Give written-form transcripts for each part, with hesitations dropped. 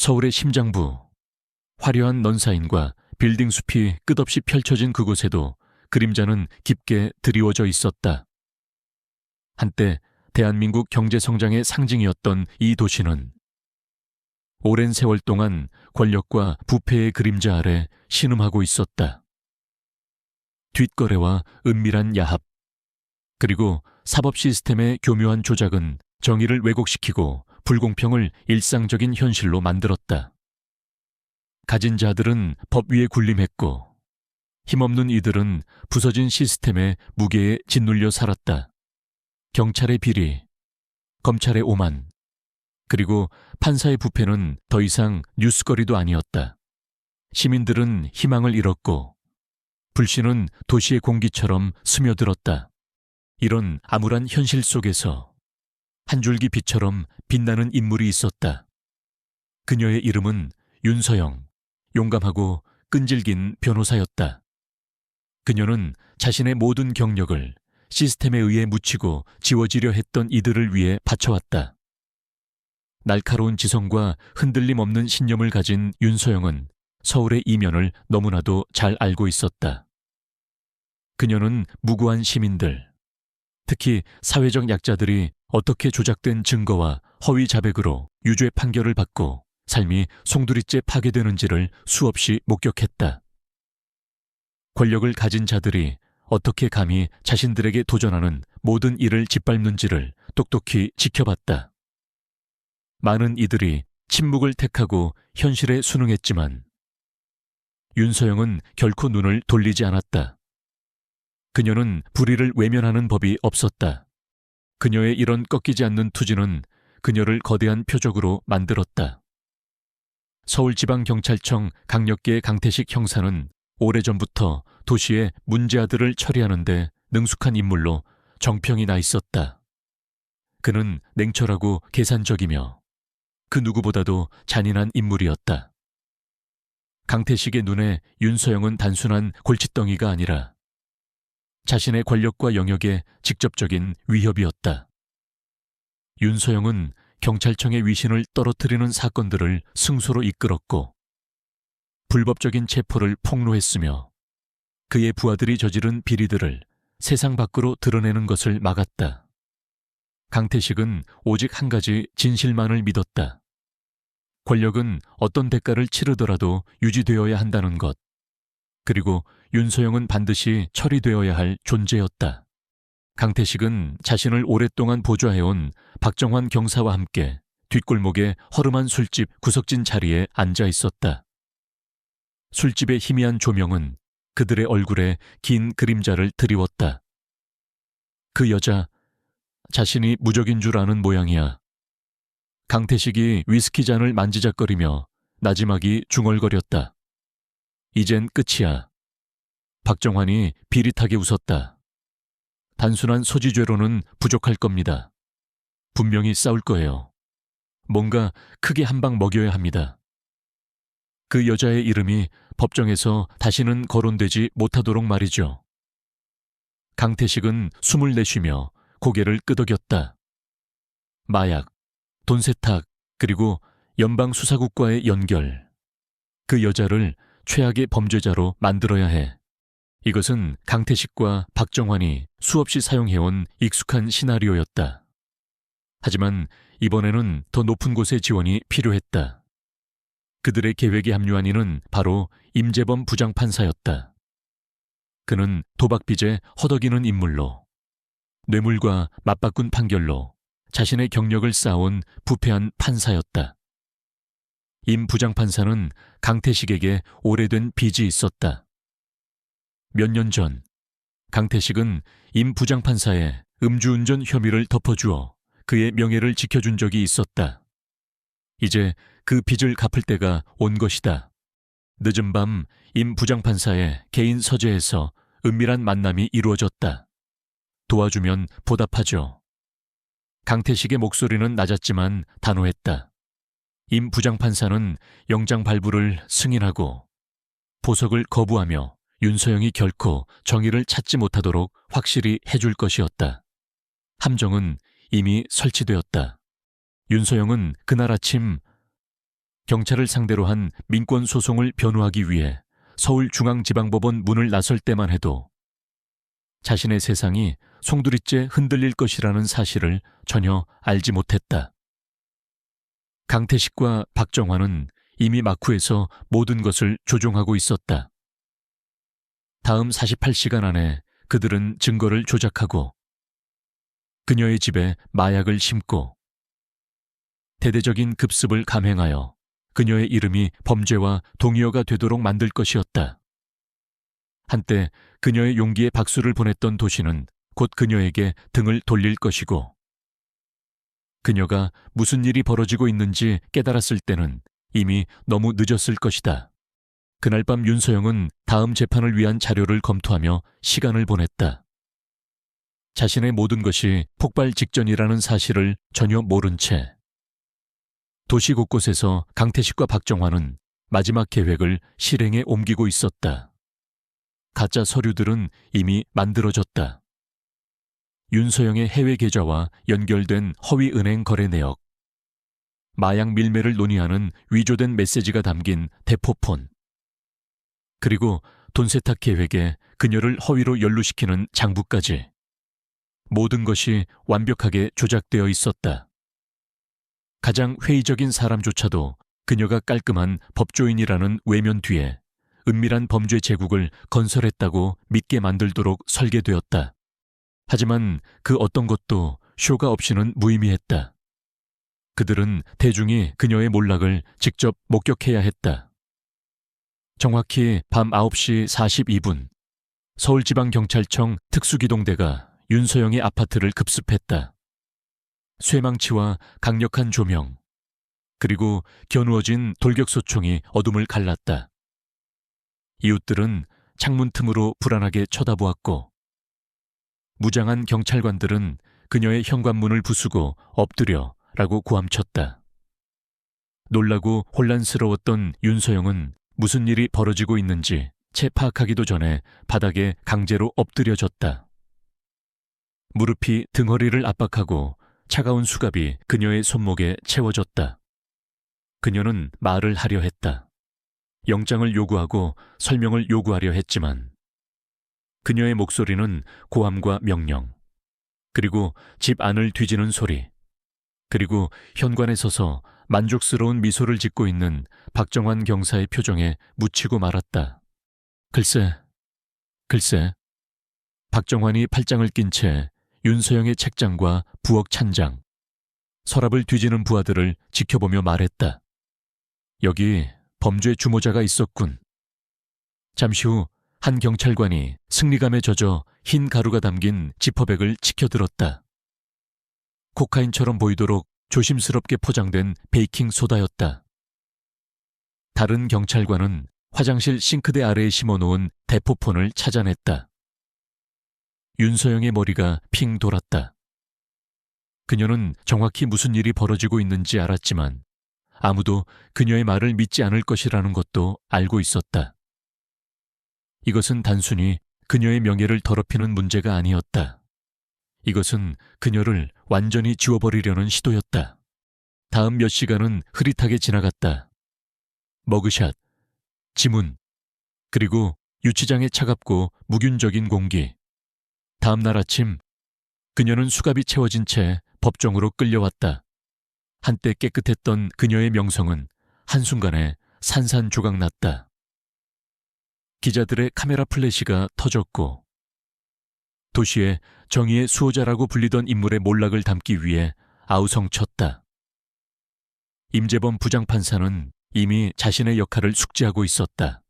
서울의 심장부, 화려한 넌사인과 빌딩 숲이 끝없이 펼쳐진 그곳에도 그림자는 깊게 드리워져 있었다. 한때 대한민국 경제성장의 상징이었던 이 도시는 오랜 세월 동안 권력과 부패의 그림자 아래 신음하고 있었다. 뒷거래와 은밀한 야합, 그리고 사법 시스템의 교묘한 조작은 정의를 왜곡시키고 불공평을 일상적인 현실로 만들었다. 가진 자들은 법 위에 군림했고 힘없는 이들은 부서진 시스템의 무게에 짓눌려 살았다. 경찰의 비리, 검찰의 오만, 그리고 판사의 부패는 더 이상 뉴스거리도 아니었다. 시민들은 희망을 잃었고 불신은 도시의 공기처럼 스며들었다. 이런 암울한 현실 속에서 한 줄기 빛처럼 빛나는 인물이 있었다. 그녀의 이름은 윤서영, 용감하고 끈질긴 변호사였다. 그녀는 자신의 모든 경력을 시스템에 의해 묻히고 지워지려 했던 이들을 위해 바쳐왔다. 날카로운 지성과 흔들림 없는 신념을 가진 윤서영은 서울의 이면을 너무나도 잘 알고 있었다. 그녀는 무고한 시민들, 특히 사회적 약자들이 어떻게 조작된 증거와 허위 자백으로 유죄 판결을 받고 삶이 송두리째 파괴되는지를 수없이 목격했다. 권력을 가진 자들이 어떻게 감히 자신들에게 도전하는 모든 일을 짓밟는지를 똑똑히 지켜봤다. 많은 이들이 침묵을 택하고 현실에 순응했지만 윤서영은 결코 눈을 돌리지 않았다. 그녀는 불의를 외면하는 법이 없었다. 그녀의 이런 꺾이지 않는 투지는 그녀를 거대한 표적으로 만들었다. 서울지방경찰청 강력계 강태식 형사는 오래전부터 도시의 문제아들을 처리하는데 능숙한 인물로 정평이 나 있었다. 그는 냉철하고 계산적이며 그 누구보다도 잔인한 인물이었다. 강태식의 눈에 윤서영은 단순한 골칫덩이가 아니라 자신의 권력과 영역에 직접적인 위협이었다. 윤서영은 경찰청의 위신을 떨어뜨리는 사건들을 승소로 이끌었고 불법적인 체포를 폭로했으며 그의 부하들이 저지른 비리들을 세상 밖으로 드러내는 것을 막았다. 강태식은 오직 한 가지 진실만을 믿었다. 권력은 어떤 대가를 치르더라도 유지되어야 한다는 것. 그리고 윤서영은 반드시 처리되어야 할 존재였다. 강태식은 자신을 오랫동안 보좌해온 박정환 경사와 함께 뒷골목의 허름한 술집 구석진 자리에 앉아 있었다. 술집의 희미한 조명은 그들의 얼굴에 긴 그림자를 드리웠다. 그 여자, 자신이 무적인 줄 아는 모양이야. 강태식이 위스키 잔을 만지작거리며 나지막이 중얼거렸다. 이젠 끝이야. 박정환이 비릿하게 웃었다. 단순한 소지죄로는 부족할 겁니다. 분명히 싸울 거예요. 뭔가 크게 한 방 먹여야 합니다. 그 여자의 이름이 법정에서 다시는 거론되지 못하도록 말이죠. 강태식은 숨을 내쉬며 고개를 끄덕였다. 마약, 돈 세탁, 그리고 연방수사국과의 연결. 그 여자를 최악의 범죄자로 만들어야 해. 이것은 강태식과 박정환이 수없이 사용해온 익숙한 시나리오였다. 하지만 이번에는 더 높은 곳의 지원이 필요했다. 그들의 계획에 합류한 이는 바로 임재범 부장판사였다. 그는 도박빚에 허덕이는 인물로, 뇌물과 맞바꾼 판결로 자신의 경력을 쌓아온 부패한 판사였다. 임 부장판사는 강태식에게 오래된 빚이 있었다. 몇 년 전, 강태식은 임 부장판사의 음주운전 혐의를 덮어주어 그의 명예를 지켜준 적이 있었다. 이제 그 빚을 갚을 때가 온 것이다. 늦은 밤 임 부장판사의 개인 서재에서 은밀한 만남이 이루어졌다. 도와주면 보답하죠. 강태식의 목소리는 낮았지만 단호했다. 임 부장판사는 영장 발부를 승인하고 보석을 거부하며 윤서영이 결코 정의를 찾지 못하도록 확실히 해줄 것이었다. 함정은 이미 설치되었다. 윤서영은 그날 아침 경찰을 상대로 한 민권 소송을 변호하기 위해 서울중앙지방법원 문을 나설 때만 해도 자신의 세상이 송두리째 흔들릴 것이라는 사실을 전혀 알지 못했다. 강태식과 박정환은 이미 마쿠에서 모든 것을 조종하고 있었다. 다음 48시간 안에 그들은 증거를 조작하고 그녀의 집에 마약을 심고 대대적인 급습을 감행하여 그녀의 이름이 범죄와 동의어가 되도록 만들 것이었다. 한때 그녀의 용기에 박수를 보냈던 도시는 곧 그녀에게 등을 돌릴 것이고 그녀가 무슨 일이 벌어지고 있는지 깨달았을 때는 이미 너무 늦었을 것이다. 그날 밤 윤서영은 다음 재판을 위한 자료를 검토하며 시간을 보냈다. 자신의 모든 것이 폭발 직전이라는 사실을 전혀 모른 채 도시 곳곳에서 강태식과 박정환은 마지막 계획을 실행에 옮기고 있었다. 가짜 서류들은 이미 만들어졌다. 윤서영의 해외 계좌와 연결된 허위 은행 거래 내역, 마약 밀매를 논의하는 위조된 메시지가 담긴 대포폰, 그리고 돈 세탁 계획에 그녀를 허위로 연루시키는 장부까지 모든 것이 완벽하게 조작되어 있었다. 가장 회의적인 사람조차도 그녀가 깔끔한 법조인이라는 외면 뒤에 은밀한 범죄 제국을 건설했다고 믿게 만들도록 설계되었다. 하지만 그 어떤 것도 쇼가 없이는 무의미했다. 그들은 대중이 그녀의 몰락을 직접 목격해야 했다. 정확히 밤 9시 42분 서울지방경찰청 특수기동대가 윤서영의 아파트를 급습했다. 쇠망치와 강력한 조명, 그리고 겨누어진 돌격소총이 어둠을 갈랐다. 이웃들은 창문 틈으로 불안하게 쳐다보았고 무장한 경찰관들은 그녀의 현관문을 부수고 엎드려 라고 고함쳤다. 놀라고 혼란스러웠던 윤서영은 무슨 일이 벌어지고 있는지 채 파악하기도 전에 바닥에 강제로 엎드려졌다. 무릎이 등허리를 압박하고 차가운 수갑이 그녀의 손목에 채워졌다. 그녀는 말을 하려 했다. 영장을 요구하고 설명을 요구하려 했지만 그녀의 목소리는 고함과 명령, 그리고 집 안을 뒤지는 소리, 그리고 현관에 서서 만족스러운 미소를 짓고 있는 박정환 경사의 표정에 묻히고 말았다. 글쎄. 박정환이 팔짱을 낀 채 윤서영의 책장과 부엌 찬장, 서랍을 뒤지는 부하들을 지켜보며 말했다. 여기 범죄 주모자가 있었군. 잠시 후 한 경찰관이 승리감에 젖어 흰 가루가 담긴 지퍼백을 치켜들었다. 코카인처럼 보이도록 조심스럽게 포장된 베이킹 소다였다. 다른 경찰관은 화장실 싱크대 아래에 심어놓은 대포폰을 찾아냈다. 윤서영의 머리가 핑 돌았다. 그녀는 정확히 무슨 일이 벌어지고 있는지 알았지만 아무도 그녀의 말을 믿지 않을 것이라는 것도 알고 있었다. 이것은 단순히 그녀의 명예를 더럽히는 문제가 아니었다. 이것은 그녀를 완전히 지워버리려는 시도였다. 다음 몇 시간은 흐릿하게 지나갔다. 머그샷, 지문, 그리고 유치장의 차갑고 무균적인 공기. 다음 날 아침 그녀는 수갑이 채워진 채 법정으로 끌려왔다. 한때 깨끗했던 그녀의 명성은 한순간에 산산조각났다. 기자들의 카메라 플래시가 터졌고 도시의 정의의 수호자라고 불리던 인물의 몰락을 담기 위해 아우성쳤다. 임재범 부장판사는 이미 자신의 역할을 숙지하고 있었다.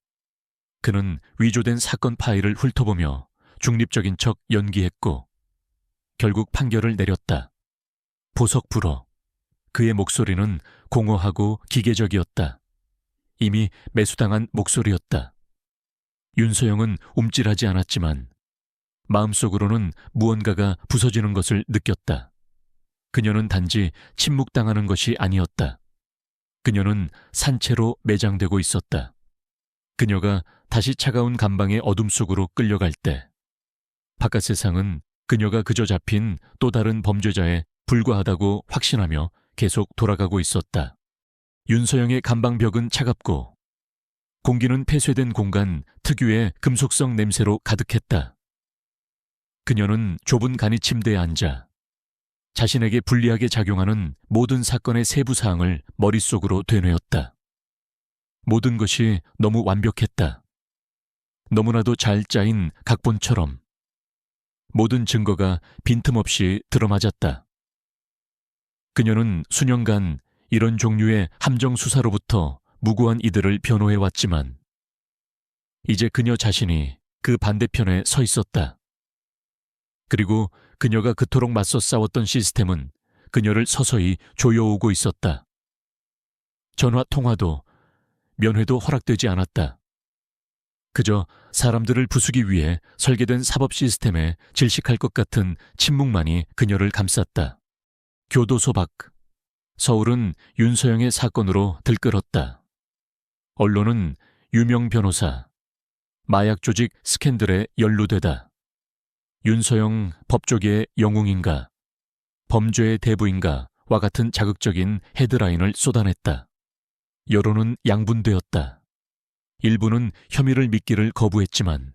그는 위조된 사건 파일을 훑어보며 중립적인 척 연기했고 결국 판결을 내렸다. 보석 불어. 그의 목소리는 공허하고 기계적이었다. 이미 매수당한 목소리였다. 윤서영은 움찔하지 않았지만 마음속으로는 무언가가 부서지는 것을 느꼈다. 그녀는 단지 침묵당하는 것이 아니었다. 그녀는 산채로 매장되고 있었다. 그녀가 다시 차가운 감방의 어둠 속으로 끌려갈 때 바깥 세상은 그녀가 그저 잡힌 또 다른 범죄자에 불과하다고 확신하며 계속 돌아가고 있었다. 윤서영의 감방벽은 차갑고 공기는 폐쇄된 공간 특유의 금속성 냄새로 가득했다. 그녀는 좁은 간이 침대에 앉아 자신에게 불리하게 작용하는 모든 사건의 세부 사항을 머릿속으로 되뇌었다. 모든 것이 너무 완벽했다. 너무나도 잘 짜인 각본처럼 모든 증거가 빈틈없이 들어맞았다. 그녀는 수년간 이런 종류의 함정 수사로부터 무고한 이들을 변호해왔지만 이제 그녀 자신이 그 반대편에 서 있었다. 그리고 그녀가 그토록 맞서 싸웠던 시스템은 그녀를 서서히 조여오고 있었다. 전화 통화도 면회도 허락되지 않았다. 그저 사람들을 부수기 위해 설계된 사법 시스템에 질식할 것 같은 침묵만이 그녀를 감쌌다. 교도소 밖, 서울은 윤서영의 사건으로 들끓었다. 언론은 유명 변호사, 마약 조직 스캔들에 연루되다. 윤서영 법조계의 영웅인가, 범죄의 대부인가와 같은 자극적인 헤드라인을 쏟아냈다. 여론은 양분되었다. 일부는 혐의를 믿기를 거부했지만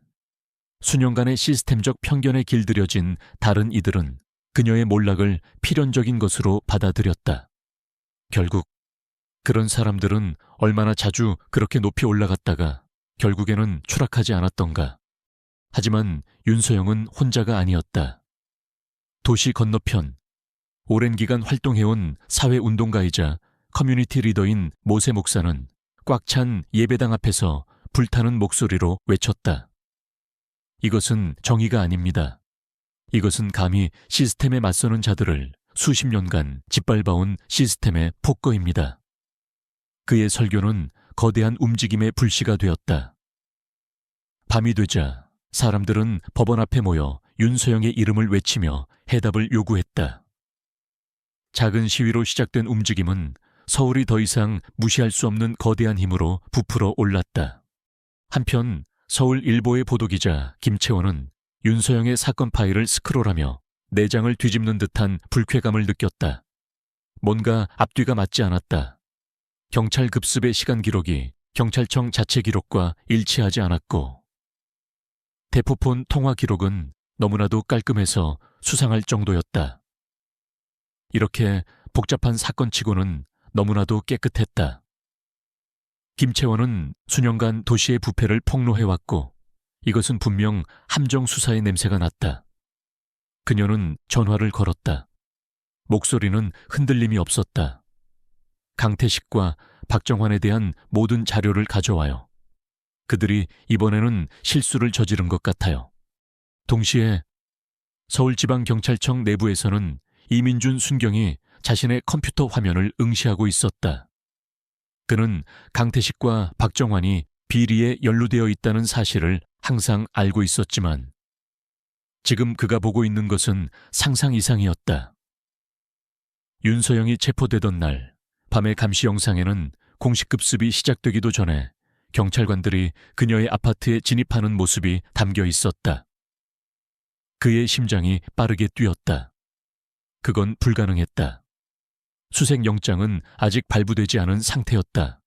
수년간의 시스템적 편견에 길들여진 다른 이들은 그녀의 몰락을 필연적인 것으로 받아들였다. 결국 그런 사람들은 얼마나 자주 그렇게 높이 올라갔다가 결국에는 추락하지 않았던가. 하지만 윤서영은 혼자가 아니었다. 도시 건너편, 오랜 기간 활동해온 사회운동가이자 커뮤니티 리더인 모세 목사는 꽉 찬 예배당 앞에서 불타는 목소리로 외쳤다. 이것은 정의가 아닙니다. 이것은 감히 시스템에 맞서는 자들을 수십 년간 짓밟아온 시스템의 폭거입니다. 그의 설교는 거대한 움직임의 불씨가 되었다. 밤이 되자 사람들은 법원 앞에 모여 윤서영의 이름을 외치며 해답을 요구했다. 작은 시위로 시작된 움직임은 서울이 더 이상 무시할 수 없는 거대한 힘으로 부풀어 올랐다. 한편 서울 일보의 보도기자 김채원은 윤서영의 사건 파일을 스크롤하며 내장을 뒤집는 듯한 불쾌감을 느꼈다. 뭔가 앞뒤가 맞지 않았다. 경찰 급습의 시간 기록이 경찰청 자체 기록과 일치하지 않았고 대포폰 통화 기록은 너무나도 깔끔해서 수상할 정도였다. 이렇게 복잡한 사건치고는 너무나도 깨끗했다. 김채원은 수년간 도시의 부패를 폭로해왔고 이것은 분명 함정 수사의 냄새가 났다. 그녀는 전화를 걸었다. 목소리는 흔들림이 없었다. 강태식과 박정환에 대한 모든 자료를 가져와요. 그들이 이번에는 실수를 저지른 것 같아요. 동시에 서울지방경찰청 내부에서는 이민준 순경이 자신의 컴퓨터 화면을 응시하고 있었다. 그는 강태식과 박정환이 비리에 연루되어 있다는 사실을 항상 알고 있었지만 지금 그가 보고 있는 것은 상상 이상이었다. 윤서영이 체포되던 날 밤의 감시 영상에는 공식 급습이 시작되기도 전에 경찰관들이 그녀의 아파트에 진입하는 모습이 담겨 있었다. 그의 심장이 빠르게 뛰었다. 그건 불가능했다. 수색영장은 아직 발부되지 않은 상태였다.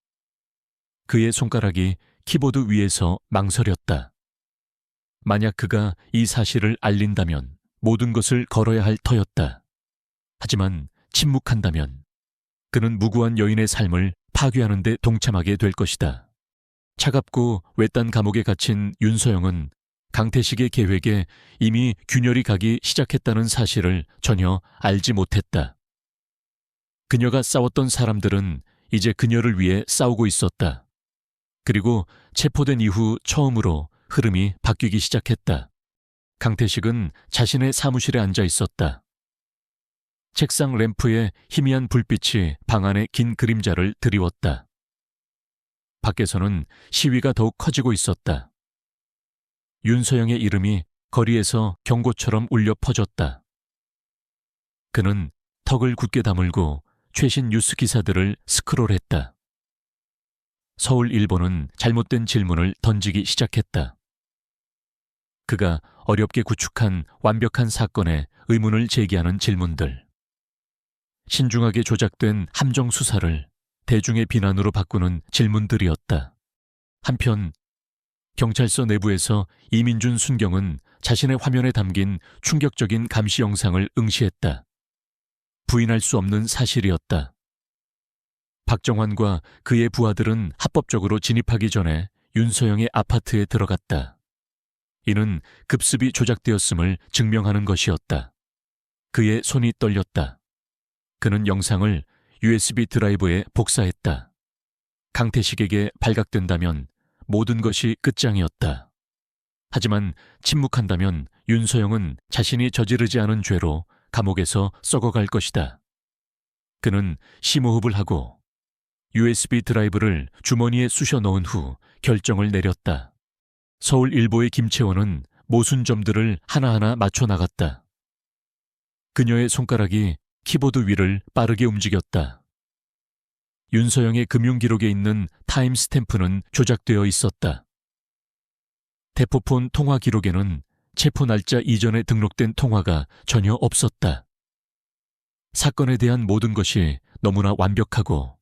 그의 손가락이 키보드 위에서 망설였다. 만약 그가 이 사실을 알린다면 모든 것을 걸어야 할 터였다. 하지만 침묵한다면 그는 무고한 여인의 삶을 파괴하는 데 동참하게 될 것이다. 차갑고 외딴 감옥에 갇힌 윤서영은 강태식의 계획에 이미 균열이 가기 시작했다는 사실을 전혀 알지 못했다. 그녀가 싸웠던 사람들은 이제 그녀를 위해 싸우고 있었다. 그리고 체포된 이후 처음으로 흐름이 바뀌기 시작했다. 강태식은 자신의 사무실에 앉아 있었다. 책상 램프에 희미한 불빛이 방 안의 긴 그림자를 드리웠다. 밖에서는 시위가 더욱 커지고 있었다. 윤서영의 이름이 거리에서 경고처럼 울려 퍼졌다. 그는 턱을 굳게 다물고 최신 뉴스 기사들을 스크롤했다. 서울일보는 잘못된 질문을 던지기 시작했다. 그가 어렵게 구축한 완벽한 사건에 의문을 제기하는 질문들. 신중하게 조작된 함정 수사를 대중의 비난으로 바꾸는 질문들이었다. 한편 경찰서 내부에서 이민준 순경은 자신의 화면에 담긴 충격적인 감시 영상을 응시했다. 부인할 수 없는 사실이었다. 박정환과 그의 부하들은 합법적으로 진입하기 전에 윤서영의 아파트에 들어갔다. 이는 급습이 조작되었음을 증명하는 것이었다. 그의 손이 떨렸다. 그는 영상을 USB 드라이브에 복사했다. 강태식에게 발각된다면 모든 것이 끝장이었다. 하지만 침묵한다면 윤서영은 자신이 저지르지 않은 죄로 감옥에서 썩어갈 것이다. 그는 심호흡을 하고 USB 드라이브를 주머니에 쑤셔 넣은 후 결정을 내렸다. 서울일보의 김채원은 모순점들을 하나하나 맞춰 나갔다. 그녀의 손가락이 키보드 위를 빠르게 움직였다. 윤서영의 금융기록에 있는 타임스탬프는 조작되어 있었다. 대포폰 통화 기록에는 체포 날짜 이전에 등록된 통화가 전혀 없었다. 사건에 대한 모든 것이 너무나 완벽하고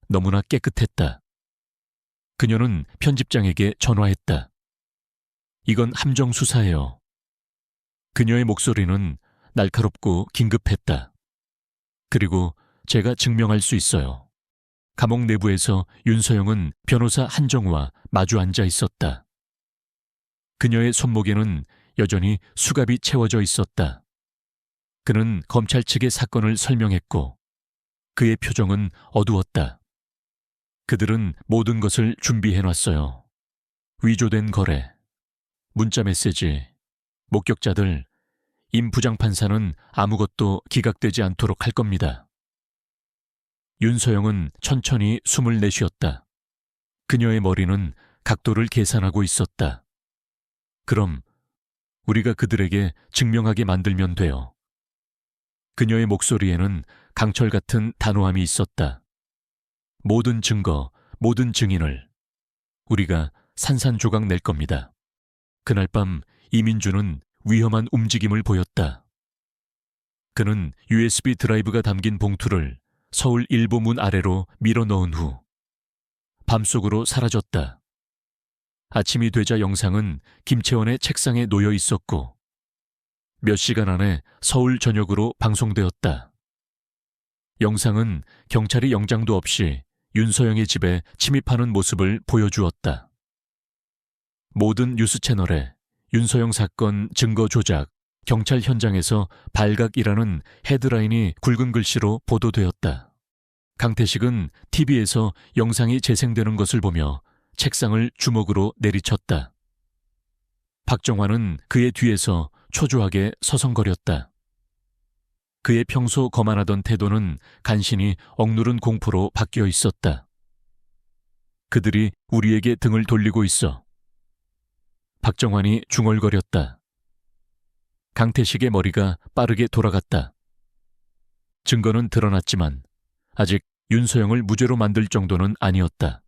너무나 깨끗했다. 그녀는 편집장에게 전화했다. 이건 함정 수사예요. 그녀의 목소리는 날카롭고 긴급했다. 그리고 제가 증명할 수 있어요. 감옥 내부에서 윤서영은 변호사 한정우와 마주 앉아 있었다. 그녀의 손목에는 여전히 수갑이 채워져 있었다. 그는 검찰 측의 사건을 설명했고 그의 표정은 어두웠다. 그들은 모든 것을 준비해놨어요. 위조된 거래, 문자 메시지, 목격자들, 임 부장판사는 아무것도 기각되지 않도록 할 겁니다. 윤서영은 천천히 숨을 내쉬었다. 그녀의 머리는 각도를 계산하고 있었다. 그럼 우리가 그들에게 증명하게 만들면 돼요. 그녀의 목소리에는 강철 같은 단호함이 있었다. 모든 증거, 모든 증인을 우리가 산산조각 낼 겁니다. 그날 밤 이민주는 위험한 움직임을 보였다. 그는 USB 드라이브가 담긴 봉투를 서울 일보 문 아래로 밀어 넣은 후 밤속으로 사라졌다. 아침이 되자 영상은 김채원의 책상에 놓여 있었고 몇 시간 안에 서울 전역으로 방송되었다. 영상은 경찰이 영장도 없이 윤서영의 집에 침입하는 모습을 보여주었다. 모든 뉴스 채널에 윤서영 사건 증거 조작, 경찰 현장에서 발각이라는 헤드라인이 굵은 글씨로 보도되었다. 강태식은 TV에서 영상이 재생되는 것을 보며 책상을 주먹으로 내리쳤다. 박정환은 그의 뒤에서 초조하게 서성거렸다. 그의 평소 거만하던 태도는 간신히 억누른 공포로 바뀌어 있었다. 그들이 우리에게 등을 돌리고 있어. 박정환이 중얼거렸다. 강태식의 머리가 빠르게 돌아갔다. 증거는 드러났지만 아직 윤서영을 무죄로 만들 정도는 아니었다.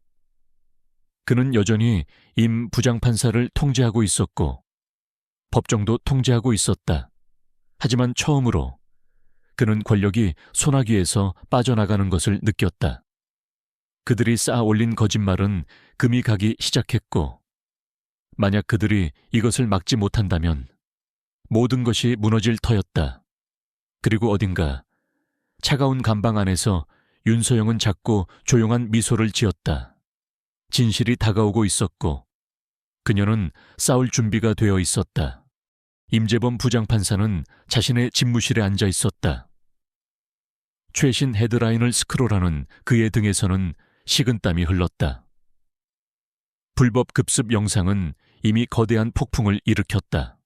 그는 여전히 임 부장판사를 통제하고 있었고 법정도 통제하고 있었다. 하지만 처음으로 그는 권력이 소나기에서 빠져나가는 것을 느꼈다. 그들이 쌓아 올린 거짓말은 금이 가기 시작했고 만약 그들이 이것을 막지 못한다면 모든 것이 무너질 터였다. 그리고 어딘가 차가운 감방 안에서 윤서영은 작고 조용한 미소를 지었다. 진실이 다가오고 있었고 그녀는 싸울 준비가 되어 있었다. 임재범 부장판사는 자신의 집무실에 앉아 있었다. 최신 헤드라인을 스크롤하는 그의 등에서는 식은땀이 흘렀다. 불법 급습 영상은 이미 거대한 폭풍을 일으켰다.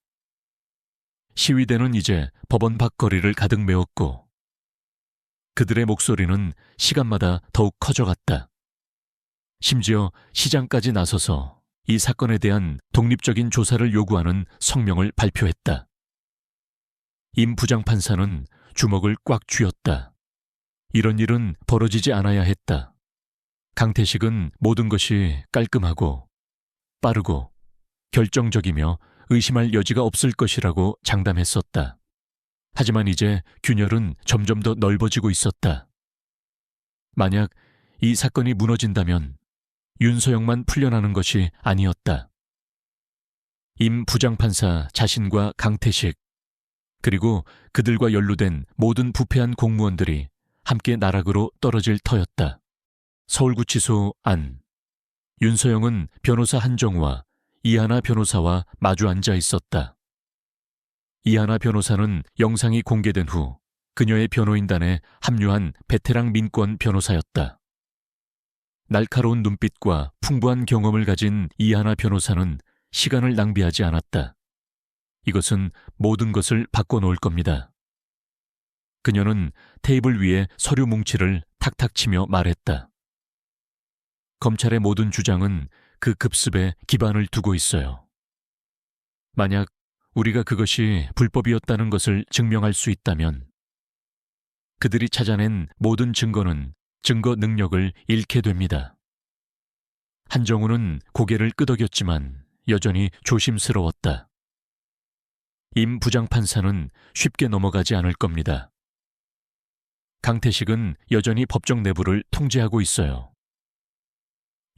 시위대는 이제 법원 밖거리를 가득 메웠고 그들의 목소리는 시간마다 더욱 커져갔다. 심지어 시장까지 나서서 이 사건에 대한 독립적인 조사를 요구하는 성명을 발표했다. 임 부장판사는 주먹을 꽉 쥐었다. 이런 일은 벌어지지 않아야 했다. 강태식은 모든 것이 깔끔하고 빠르고 결정적이며 의심할 여지가 없을 것이라고 장담했었다. 하지만 이제 균열은 점점 더 넓어지고 있었다. 만약 이 사건이 무너진다면 윤서영만 풀려나는 것이 아니었다. 임 부장판사 자신과 강태식, 그리고 그들과 연루된 모든 부패한 공무원들이 함께 나락으로 떨어질 터였다. 서울구치소 안. 윤서영은 변호사 한정우와 이하나 변호사와 마주 앉아 있었다. 이하나 변호사는 영상이 공개된 후 그녀의 변호인단에 합류한 베테랑 민권 변호사였다. 날카로운 눈빛과 풍부한 경험을 가진 이하나 변호사는 시간을 낭비하지 않았다. 이것은 모든 것을 바꿔놓을 겁니다. 그녀는 테이블 위에 서류 뭉치를 탁탁 치며 말했다. 검찰의 모든 주장은 그 급습에 기반을 두고 있어요. 만약 우리가 그것이 불법이었다는 것을 증명할 수 있다면 그들이 찾아낸 모든 증거는 증거 능력을 잃게 됩니다. 한정우는 고개를 끄덕였지만 여전히 조심스러웠다. 임 부장판사는 쉽게 넘어가지 않을 겁니다. 강태식은 여전히 법정 내부를 통제하고 있어요.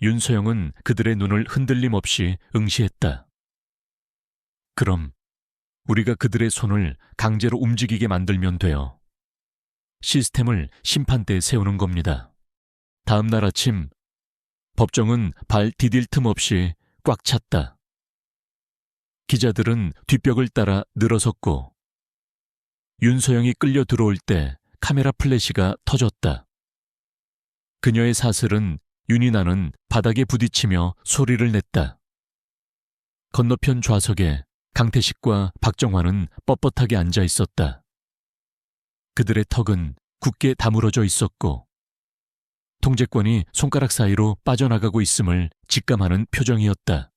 윤서영은 그들의 눈을 흔들림 없이 응시했다. 그럼 우리가 그들의 손을 강제로 움직이게 만들면 돼요. 시스템을 심판대에 세우는 겁니다. 다음 날 아침 법정은 발 디딜 틈 없이 꽉 찼다. 기자들은 뒷벽을 따라 늘어섰고 윤서영이 끌려 들어올 때 카메라 플래시가 터졌다. 그녀의 사슬은 윤이 나는 바닥에 부딪히며 소리를 냈다. 건너편 좌석에 강태식과 박정환은 뻣뻣하게 앉아 있었다. 그들의 턱은 굳게 다물어져 있었고 통제권이 손가락 사이로 빠져나가고 있음을 직감하는 표정이었다.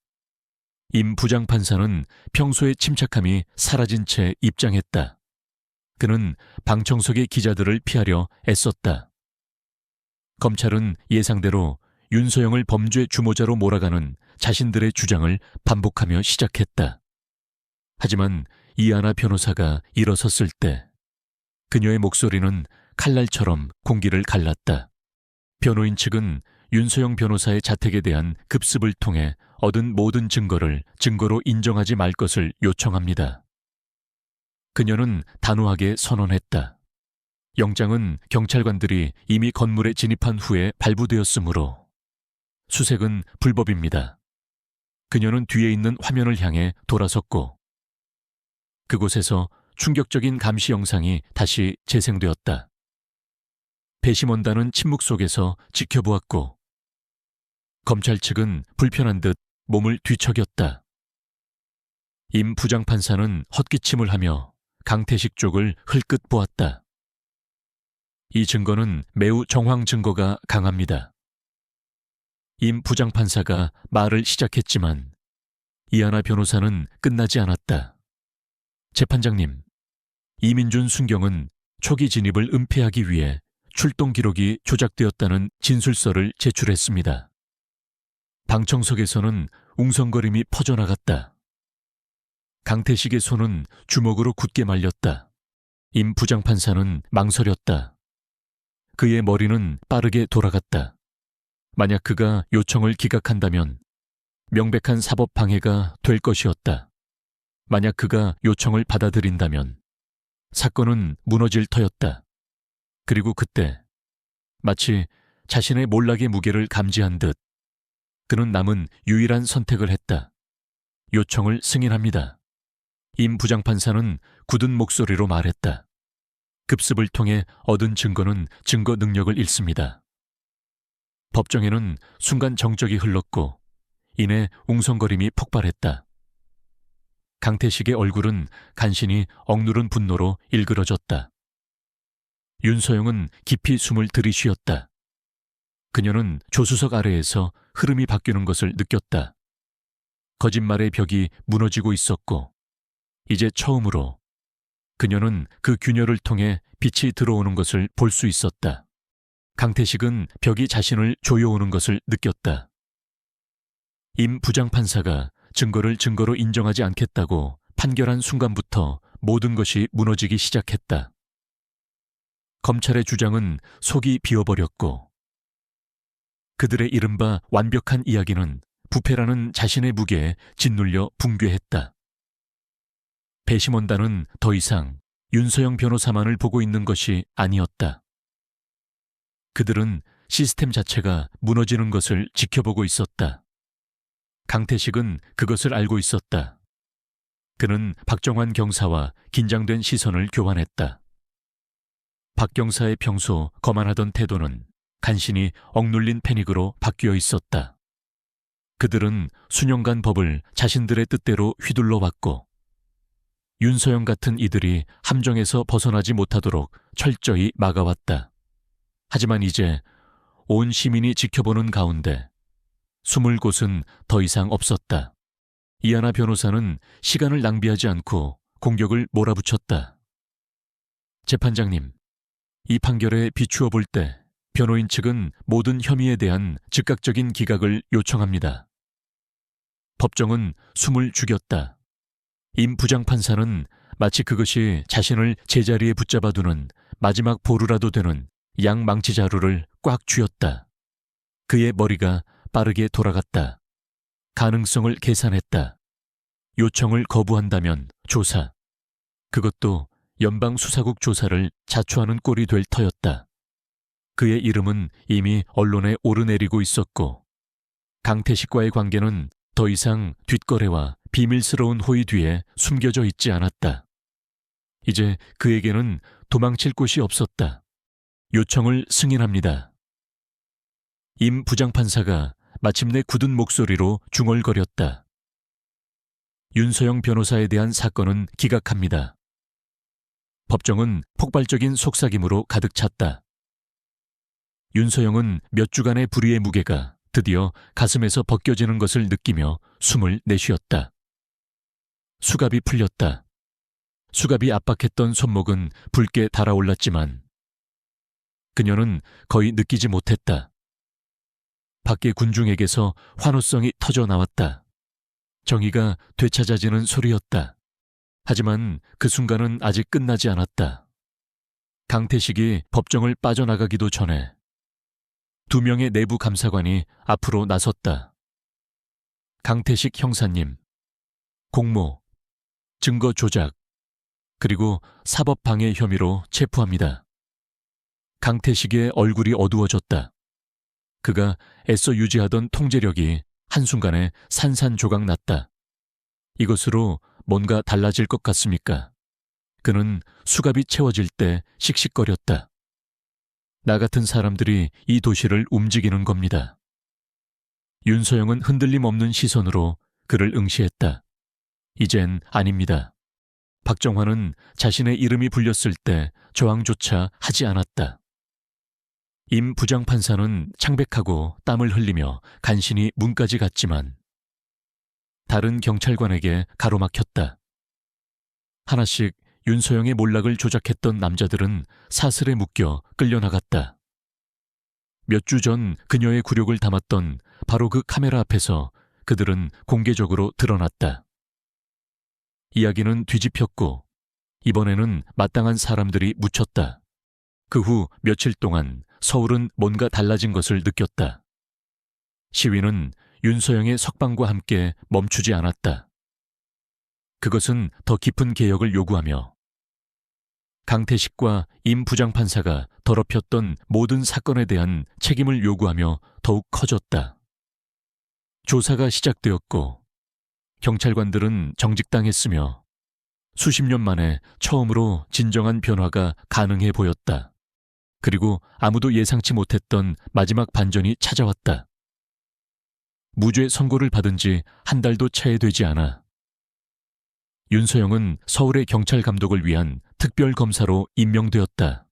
임 부장판사는 평소의 침착함이 사라진 채 입장했다. 그는 방청석의 기자들을 피하려 애썼다. 검찰은 예상대로 윤서영을 범죄 주모자로 몰아가는 자신들의 주장을 반복하며 시작했다. 하지만 이하나 변호사가 일어섰을 때 그녀의 목소리는 칼날처럼 공기를 갈랐다. 변호인 측은 윤서영 변호사의 자택에 대한 급습을 통해 얻은 모든 증거를 증거로 인정하지 말 것을 요청합니다. 그녀는 단호하게 선언했다. 영장은 경찰관들이 이미 건물에 진입한 후에 발부되었으므로 수색은 불법입니다. 그녀는 뒤에 있는 화면을 향해 돌아섰고 그곳에서 충격적인 감시 영상이 다시 재생되었다. 배심원단은 침묵 속에서 지켜보았고 검찰 측은 불편한 듯 몸을 뒤척였다. 임 부장판사는 헛기침을 하며 강태식 쪽을 흘끗 보았다. 이 증거는 매우 정황 증거가 강합니다. 임 부장판사가 말을 시작했지만 이하나 변호사는 끝나지 않았다. 재판장님, 이민준 순경은 초기 진입을 은폐하기 위해 출동 기록이 조작되었다는 진술서를 제출했습니다. 방청석에서는 웅성거림이 퍼져나갔다. 강태식의 손은 주먹으로 굳게 말렸다. 임 부장판사는 망설였다. 그의 머리는 빠르게 돌아갔다. 만약 그가 요청을 기각한다면 명백한 사법 방해가 될 것이었다. 만약 그가 요청을 받아들인다면 사건은 무너질 터였다. 그리고 그때 마치 자신의 몰락의 무게를 감지한 듯 그는 남은 유일한 선택을 했다. 요청을 승인합니다. 임 부장판사는 굳은 목소리로 말했다. 급습을 통해 얻은 증거는 증거 능력을 잃습니다. 법정에는 순간 정적이 흘렀고 이내 웅성거림이 폭발했다. 강태식의 얼굴은 간신히 억누른 분노로 일그러졌다. 윤서영은 깊이 숨을 들이쉬었다. 그녀는 조수석 아래에서 흐름이 바뀌는 것을 느꼈다. 거짓말의 벽이 무너지고 있었고 이제 처음으로 그녀는 그 균열을 통해 빛이 들어오는 것을 볼 수 있었다. 강태식은 벽이 자신을 조여오는 것을 느꼈다. 임 부장판사가 증거를 증거로 인정하지 않겠다고 판결한 순간부터 모든 것이 무너지기 시작했다. 검찰의 주장은 속이 비어버렸고 그들의 이른바 완벽한 이야기는 부패라는 자신의 무게에 짓눌려 붕괴했다. 배심원단은 더 이상 윤서영 변호사만을 보고 있는 것이 아니었다. 그들은 시스템 자체가 무너지는 것을 지켜보고 있었다. 강태식은 그것을 알고 있었다. 그는 박정환 경사와 긴장된 시선을 교환했다. 박 경사의 평소 거만하던 태도는 간신히 억눌린 패닉으로 바뀌어 있었다. 그들은 수년간 법을 자신들의 뜻대로 휘둘러 왔고 윤서영 같은 이들이 함정에서 벗어나지 못하도록 철저히 막아왔다. 하지만 이제 온 시민이 지켜보는 가운데 숨을 곳은 더 이상 없었다. 이하나 변호사는 시간을 낭비하지 않고 공격을 몰아붙였다. 재판장님, 이 판결에 비추어 볼 때 변호인 측은 모든 혐의에 대한 즉각적인 기각을 요청합니다. 법정은 숨을 죽였다. 임 부장판사는 마치 그것이 자신을 제자리에 붙잡아두는 마지막 보루라도 되는 양망치 자루를 꽉 쥐었다. 그의 머리가 빠르게 돌아갔다. 가능성을 계산했다. 요청을 거부한다면 조사. 그것도 연방수사국 조사를 자초하는 꼴이 될 터였다. 그의 이름은 이미 언론에 오르내리고 있었고 강태식과의 관계는 더 이상 뒷거래와 비밀스러운 호의 뒤에 숨겨져 있지 않았다. 이제 그에게는 도망칠 곳이 없었다. 요청을 승인합니다. 임 부장판사가 마침내 굳은 목소리로 중얼거렸다. 윤서영 변호사에 대한 사건은 기각합니다. 법정은 폭발적인 속삭임으로 가득 찼다. 윤서영은 몇 주간의 불의의 무게가 드디어 가슴에서 벗겨지는 것을 느끼며 숨을 내쉬었다. 수갑이 풀렸다. 수갑이 압박했던 손목은 붉게 달아올랐지만 그녀는 거의 느끼지 못했다. 밖의 군중에게서 환호성이 터져 나왔다. 정의가 되찾아지는 소리였다. 하지만 그 순간은 아직 끝나지 않았다. 강태식이 법정을 빠져나가기도 전에 2명의 내부 감사관이 앞으로 나섰다. 강태식 형사님, 공모, 증거 조작, 그리고 사법방해 혐의로 체포합니다. 강태식의 얼굴이 어두워졌다. 그가 애써 유지하던 통제력이 한순간에 산산조각 났다. 이것으로 뭔가 달라질 것 같습니까? 그는 수갑이 채워질 때 씩씩거렸다. 나 같은 사람들이 이 도시를 움직이는 겁니다. 윤서영은 흔들림 없는 시선으로 그를 응시했다. 이젠 아닙니다. 박정환은 자신의 이름이 불렸을 때 저항조차 하지 않았다. 임 부장판사는 창백하고 땀을 흘리며 간신히 문까지 갔지만 다른 경찰관에게 가로막혔다. 하나씩 윤서영의 몰락을 조작했던 남자들은 사슬에 묶여 끌려나갔다. 몇 주 전 그녀의 굴욕을 담았던 바로 그 카메라 앞에서 그들은 공개적으로 드러났다. 이야기는 뒤집혔고 이번에는 마땅한 사람들이 묻혔다. 그 후 며칠 동안 서울은 뭔가 달라진 것을 느꼈다. 시위는 윤서영의 석방과 함께 멈추지 않았다. 그것은 더 깊은 개혁을 요구하며 강태식과 임 부장판사가 더럽혔던 모든 사건에 대한 책임을 요구하며 더욱 커졌다. 조사가 시작되었고 경찰관들은 정직당했으며 수십 년 만에 처음으로 진정한 변화가 가능해 보였다. 그리고 아무도 예상치 못했던 마지막 반전이 찾아왔다. 무죄 선고를 받은 지 한 달도 채 되지 않아 윤서영은 서울의 경찰 감독을 위한 특별검사로 임명되었다.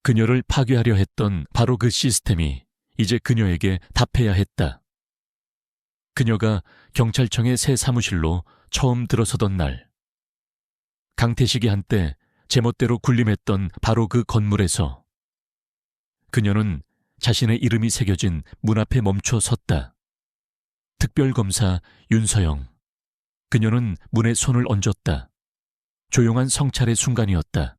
그녀를 파괴하려 했던 바로 그 시스템이 이제 그녀에게 답해야 했다. 그녀가 경찰청의 새 사무실로 처음 들어서던 날, 강태식이 한때 제멋대로 군림했던 바로 그 건물에서 그녀는 자신의 이름이 새겨진 문 앞에 멈춰 섰다. 특별검사 윤서영. 그녀는 문에 손을 얹었다. 조용한 성찰의 순간이었다.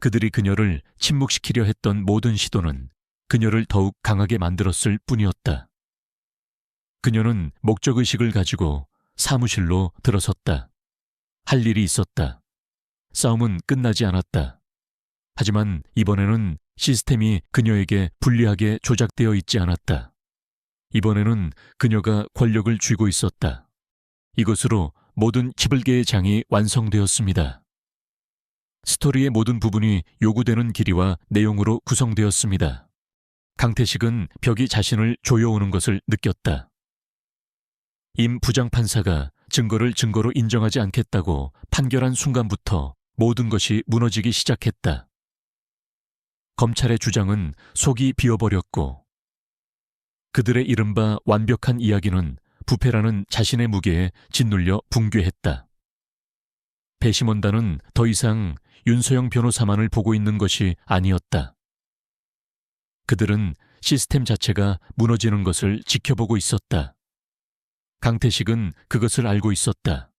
그들이 그녀를 침묵시키려 했던 모든 시도는 그녀를 더욱 강하게 만들었을 뿐이었다. 그녀는 목적의식을 가지고 사무실로 들어섰다. 할 일이 있었다. 싸움은 끝나지 않았다. 하지만 이번에는 시스템이 그녀에게 불리하게 조작되어 있지 않았다. 이번에는 그녀가 권력을 쥐고 있었다. 이것으로 모든 치불계의 장이 완성되었습니다. 스토리의 모든 부분이 요구되는 길이와 내용으로 구성되었습니다. 강태식은 벽이 자신을 조여오는 것을 느꼈다. 임 부장판사가 증거를 증거로 인정하지 않겠다고 판결한 순간부터 모든 것이 무너지기 시작했다. 검찰의 주장은 속이 비어버렸고 그들의 이른바 완벽한 이야기는 부패라는 자신의 무게에 짓눌려 붕괴했다. 배심원단은 더 이상 윤서영 변호사만을 보고 있는 것이 아니었다. 그들은 시스템 자체가 무너지는 것을 지켜보고 있었다. 강태식은 그것을 알고 있었다.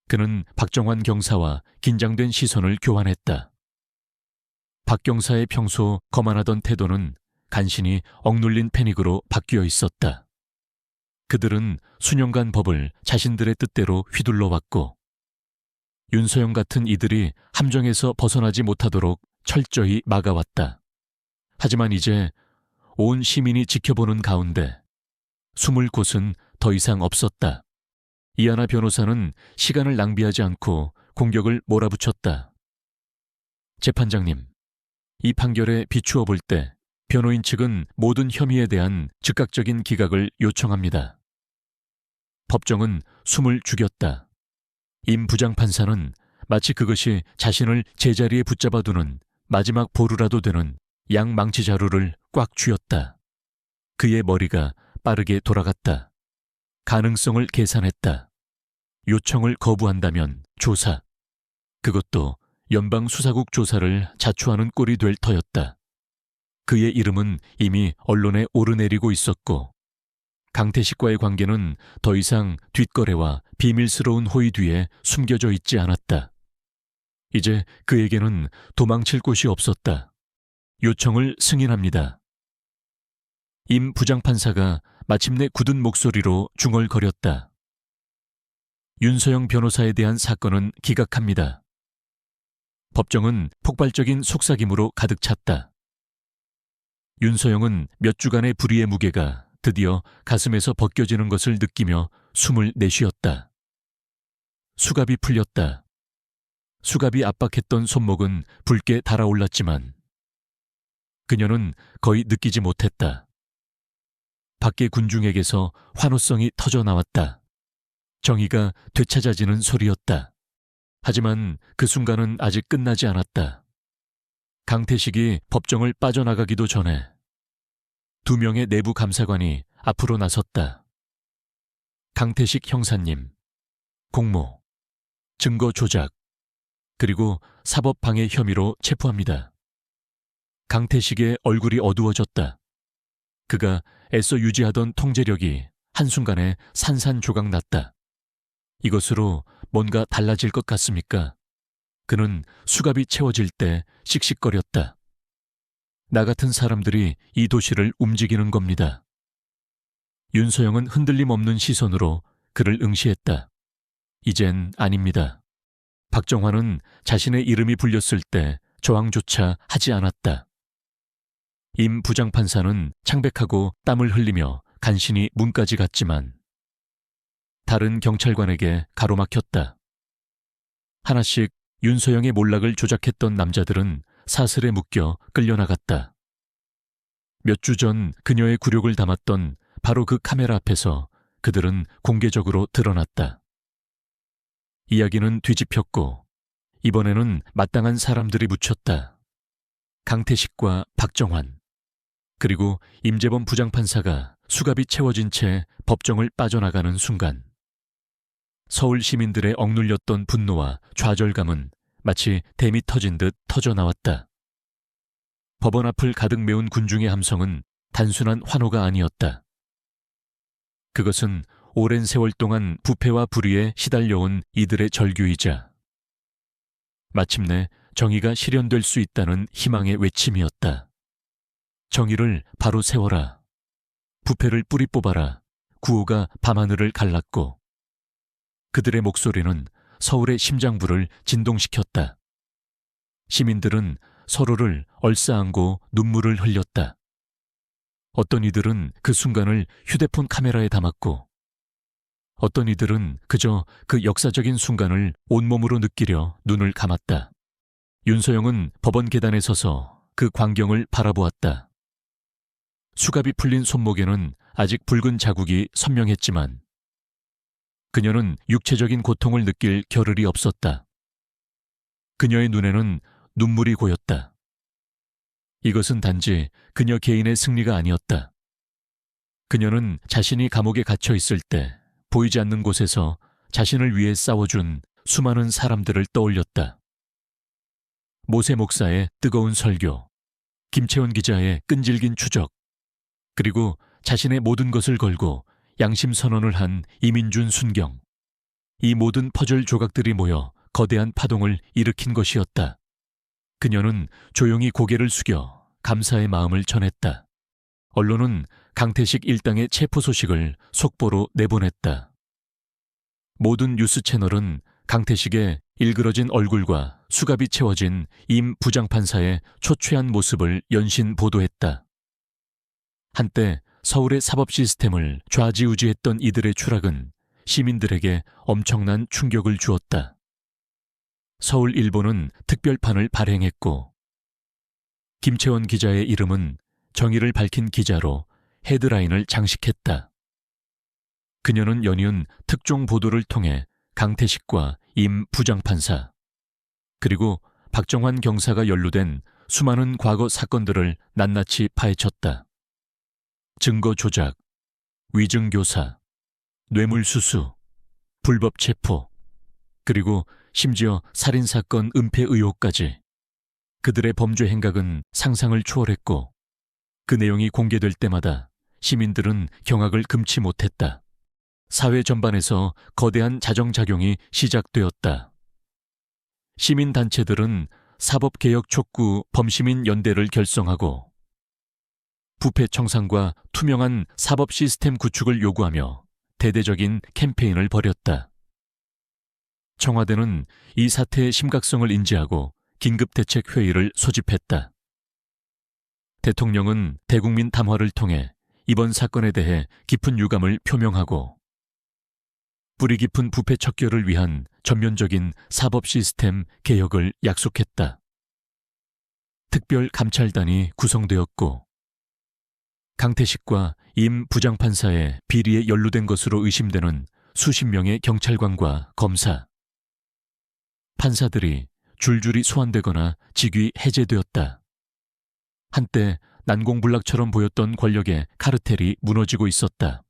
그는 박정환 경사와 긴장된 시선을 교환했다. 박 경사의 평소 거만하던 태도는 간신히 억눌린 패닉으로 바뀌어 있었다. 그들은 수년간 법을 자신들의 뜻대로 휘둘러 왔고 윤서영 같은 이들이 함정에서 벗어나지 못하도록 철저히 막아왔다. 하지만 이제 온 시민이 지켜보는 가운데 숨을 곳은 더 이상 없었다. 이하나 변호사는 시간을 낭비하지 않고 공격을 몰아붙였다. 재판장님, 이 판결에 비추어 볼 때 변호인 측은 모든 혐의에 대한 즉각적인 기각을 요청합니다. 법정은 숨을 죽였다. 임 부장판사는 마치 그것이 자신을 제자리에 붙잡아두는 마지막 보루라도 되는 양망치 자루를 꽉 쥐었다. 그의 머리가 빠르게 돌아갔다. 가능성을 계산했다. 요청을 거부한다면 조사. 그것도 연방수사국 조사를 자초하는 꼴이 될 터였다. 그의 이름은 이미 언론에 오르내리고 있었고 강태식과의 관계는 더 이상 뒷거래와 비밀스러운 호의 뒤에 숨겨져 있지 않았다. 이제 그에게는 도망칠 곳이 없었다. 요청을 승인합니다. 임 부장판사가 마침내 굳은 목소리로 중얼거렸다. 윤서영 변호사에 대한 사건은 기각합니다. 법정은 폭발적인 속삭임으로 가득 찼다. 윤서영은 몇 주간의 불의의 무게가 드디어 가슴에서 벗겨지는 것을 느끼며 숨을 내쉬었다. 수갑이 풀렸다. 수갑이 압박했던 손목은 붉게 달아올랐지만 그녀는 거의 느끼지 못했다. 밖의 군중에게서 환호성이 터져 나왔다. 정의가 되찾아지는 소리였다. 하지만 그 순간은 아직 끝나지 않았다. 강태식이 법정을 빠져나가기도 전에 2명의 내부 감사관이 앞으로 나섰다. 강태식 형사님, 공모, 증거 조작, 그리고 사법방해 혐의로 체포합니다. 강태식의 얼굴이 어두워졌다. 그가 애써 유지하던 통제력이 한순간에 산산조각 났다. 이것으로 뭔가 달라질 것 같습니까? 그는 수갑이 채워질 때 씩씩거렸다. 나 같은 사람들이 이 도시를 움직이는 겁니다. 윤서영은 흔들림 없는 시선으로 그를 응시했다. 이젠 아닙니다. 박정환은 자신의 이름이 불렸을 때 저항조차 하지 않았다. 임 부장판사는 창백하고 땀을 흘리며 간신히 문까지 갔지만 다른 경찰관에게 가로막혔다. 하나씩 윤서영의 몰락을 조작했던 남자들은 사슬에 묶여 끌려나갔다. 몇 주 전 그녀의 굴욕을 담았던 바로 그 카메라 앞에서 그들은 공개적으로 드러났다. 이야기는 뒤집혔고 이번에는 마땅한 사람들이 묻혔다. 강태식과 박정환, 그리고 임재범 부장판사가 수갑이 채워진 채 법정을 빠져나가는 순간 서울 시민들의 억눌렸던 분노와 좌절감은 마치 댐이 터진 듯 터져나왔다. 법원 앞을 가득 메운 군중의 함성은 단순한 환호가 아니었다. 그것은 오랜 세월 동안 부패와 불의에 시달려온 이들의 절규이자 마침내 정의가 실현될 수 있다는 희망의 외침이었다. 정의를 바로 세워라. 부패를 뿌리 뽑아라. 구호가 밤하늘을 갈랐고 그들의 목소리는 서울의 심장부를 진동시켰다. 시민들은 서로를 얼싸안고 눈물을 흘렸다. 어떤 이들은 그 순간을 휴대폰 카메라에 담았고 어떤 이들은 그저 그 역사적인 순간을 온몸으로 느끼려 눈을 감았다. 윤서영은 법원 계단에 서서 그 광경을 바라보았다. 수갑이 풀린 손목에는 아직 붉은 자국이 선명했지만 그녀는 육체적인 고통을 느낄 겨를이 없었다. 그녀의 눈에는 눈물이 고였다. 이것은 단지 그녀 개인의 승리가 아니었다. 그녀는 자신이 감옥에 갇혀 있을 때 보이지 않는 곳에서 자신을 위해 싸워준 수많은 사람들을 떠올렸다. 모세 목사의 뜨거운 설교, 김채원 기자의 끈질긴 추적, 그리고 자신의 모든 것을 걸고 양심 선언을 한 이민준 순경. 이 모든 퍼즐 조각들이 모여 거대한 파동을 일으킨 것이었다. 그녀는 조용히 고개를 숙여 감사의 마음을 전했다. 언론은 강태식 일당의 체포 소식을 속보로 내보냈다. 모든 뉴스 채널은 강태식의 일그러진 얼굴과 수갑이 채워진 임 부장판사의 초췌한 모습을 연신 보도했다. 한때 서울의 사법 시스템을 좌지우지했던 이들의 추락은 시민들에게 엄청난 충격을 주었다. 서울일보는 특별판을 발행했고 김채원 기자의 이름은 정의를 밝힌 기자로 헤드라인을 장식했다. 그녀는 연이은 특종 보도를 통해 강태식과 임 부장판사 그리고 박정환 경사가 연루된 수많은 과거 사건들을 낱낱이 파헤쳤다. 증거 조작, 위증교사, 뇌물수수, 불법 체포, 그리고 심지어 살인사건 은폐 의혹까지 그들의 범죄 행각은 상상을 초월했고 그 내용이 공개될 때마다 시민들은 경악을 금치 못했다. 사회 전반에서 거대한 자정작용이 시작되었다. 시민단체들은 사법개혁 촉구 범시민연대를 결성하고 부패 청산과 투명한 사법 시스템 구축을 요구하며 대대적인 캠페인을 벌였다. 청와대는 이 사태의 심각성을 인지하고 긴급대책회의를 소집했다. 대통령은 대국민 담화를 통해 이번 사건에 대해 깊은 유감을 표명하고 뿌리 깊은 부패 척결을 위한 전면적인 사법 시스템 개혁을 약속했다. 특별 감찰단이 구성되었고 강태식과 임 부장판사의 비리에 연루된 것으로 의심되는 수십 명의 경찰관과 검사, 판사들이 줄줄이 소환되거나 직위 해제되었다. 한때 난공불락처럼 보였던 권력의 카르텔이 무너지고 있었다.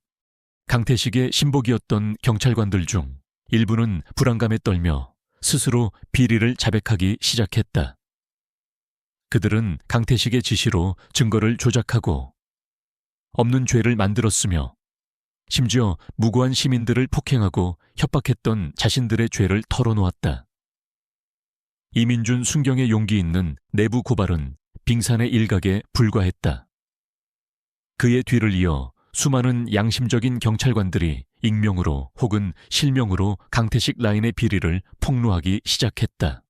강태식의 신복이었던 경찰관들 중 일부는 불안감에 떨며 스스로 비리를 자백하기 시작했다. 그들은 강태식의 지시로 증거를 조작하고 없는 죄를 만들었으며 심지어 무고한 시민들을 폭행하고 협박했던 자신들의 죄를 털어놓았다. 이민준 순경의 용기 있는 내부 고발은 빙산의 일각에 불과했다. 그의 뒤를 이어 수많은 양심적인 경찰관들이 익명으로 혹은 실명으로 강태식 라인의 비리를 폭로하기 시작했다.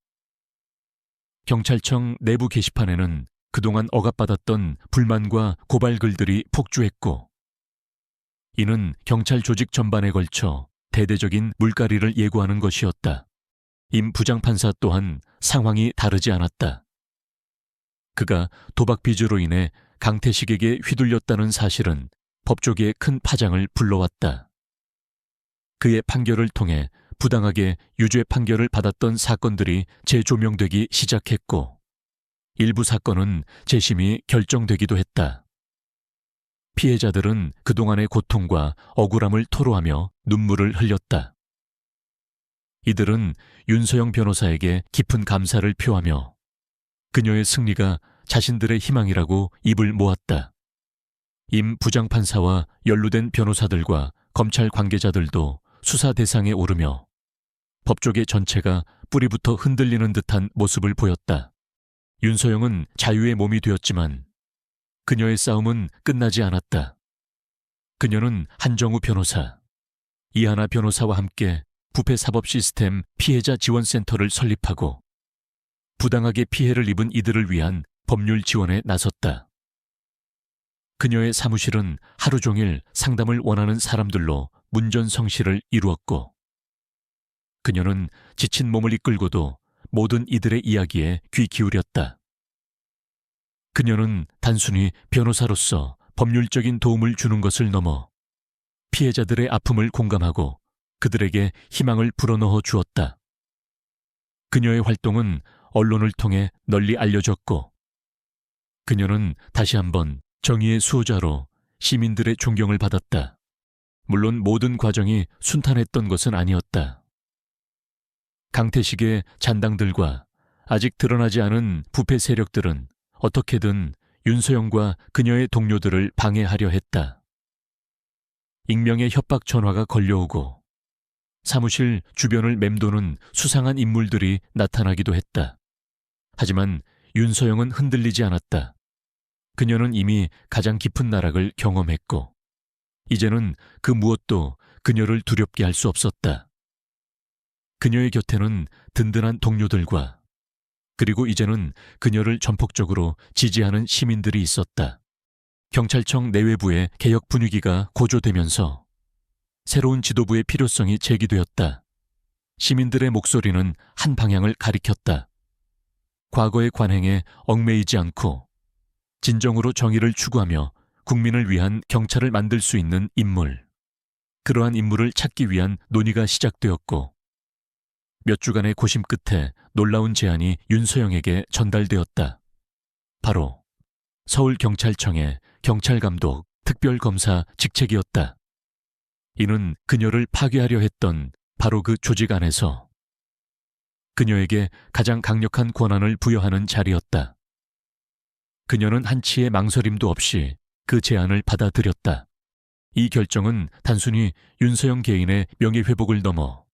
경찰청 내부 게시판에는 그동안 억압받았던 불만과 고발글들이 폭주했고 이는 경찰 조직 전반에 걸쳐 대대적인 물갈이를 예고하는 것이었다. 임 부장판사 또한 상황이 다르지 않았다. 그가 도박 빚으로 인해 강태식에게 휘둘렸다는 사실은 법조계에 큰 파장을 불러왔다. 그의 판결을 통해 부당하게 유죄 판결을 받았던 사건들이 재조명되기 시작했고 일부 사건은 재심이 결정되기도 했다. 피해자들은 그동안의 고통과 억울함을 토로하며 눈물을 흘렸다. 이들은 윤서영 변호사에게 깊은 감사를 표하며 그녀의 승리가 자신들의 희망이라고 입을 모았다. 임 부장판사와 연루된 변호사들과 검찰 관계자들도 수사 대상에 오르며 법조계 전체가 뿌리부터 흔들리는 듯한 모습을 보였다. 윤서영은 자유의 몸이 되었지만 그녀의 싸움은 끝나지 않았다. 그녀는 한정우 변호사, 이하나 변호사와 함께 부패 사법 시스템 피해자 지원센터를 설립하고 부당하게 피해를 입은 이들을 위한 법률 지원에 나섰다. 그녀의 사무실은 하루 종일 상담을 원하는 사람들로 문전성시를 이루었고, 그녀는 지친 몸을 이끌고도 모든 이들의 이야기에 귀 기울였다. 그녀는 단순히 변호사로서 법률적인 도움을 주는 것을 넘어 피해자들의 아픔을 공감하고 그들에게 희망을 불어넣어 주었다. 그녀의 활동은 언론을 통해 널리 알려졌고, 그녀는 다시 한번 정의의 수호자로 시민들의 존경을 받았다. 물론 모든 과정이 순탄했던 것은 아니었다. 강태식의 잔당들과 아직 드러나지 않은 부패 세력들은 어떻게든 윤서영과 그녀의 동료들을 방해하려 했다. 익명의 협박 전화가 걸려오고 사무실 주변을 맴도는 수상한 인물들이 나타나기도 했다. 하지만 윤서영은 흔들리지 않았다. 그녀는 이미 가장 깊은 나락을 경험했고, 이제는 그 무엇도 그녀를 두렵게 할 수 없었다. 그녀의 곁에는 든든한 동료들과 그리고 이제는 그녀를 전폭적으로 지지하는 시민들이 있었다. 경찰청 내외부의 개혁 분위기가 고조되면서 새로운 지도부의 필요성이 제기되었다. 시민들의 목소리는 한 방향을 가리켰다. 과거의 관행에 얽매이지 않고 진정으로 정의를 추구하며 국민을 위한 경찰을 만들 수 있는 인물, 그러한 인물을 찾기 위한 논의가 시작되었고, 몇 주간의 고심 끝에 놀라운 제안이 윤서영에게 전달되었다. 바로 서울경찰청의 경찰감독 특별검사 직책이었다. 이는 그녀를 파괴하려 했던 바로 그 조직 안에서 그녀에게 가장 강력한 권한을 부여하는 자리였다. 그녀는 한치의 망설임도 없이 그 제안을 받아들였다. 이 결정은 단순히 윤서영 개인의 명예회복을 넘어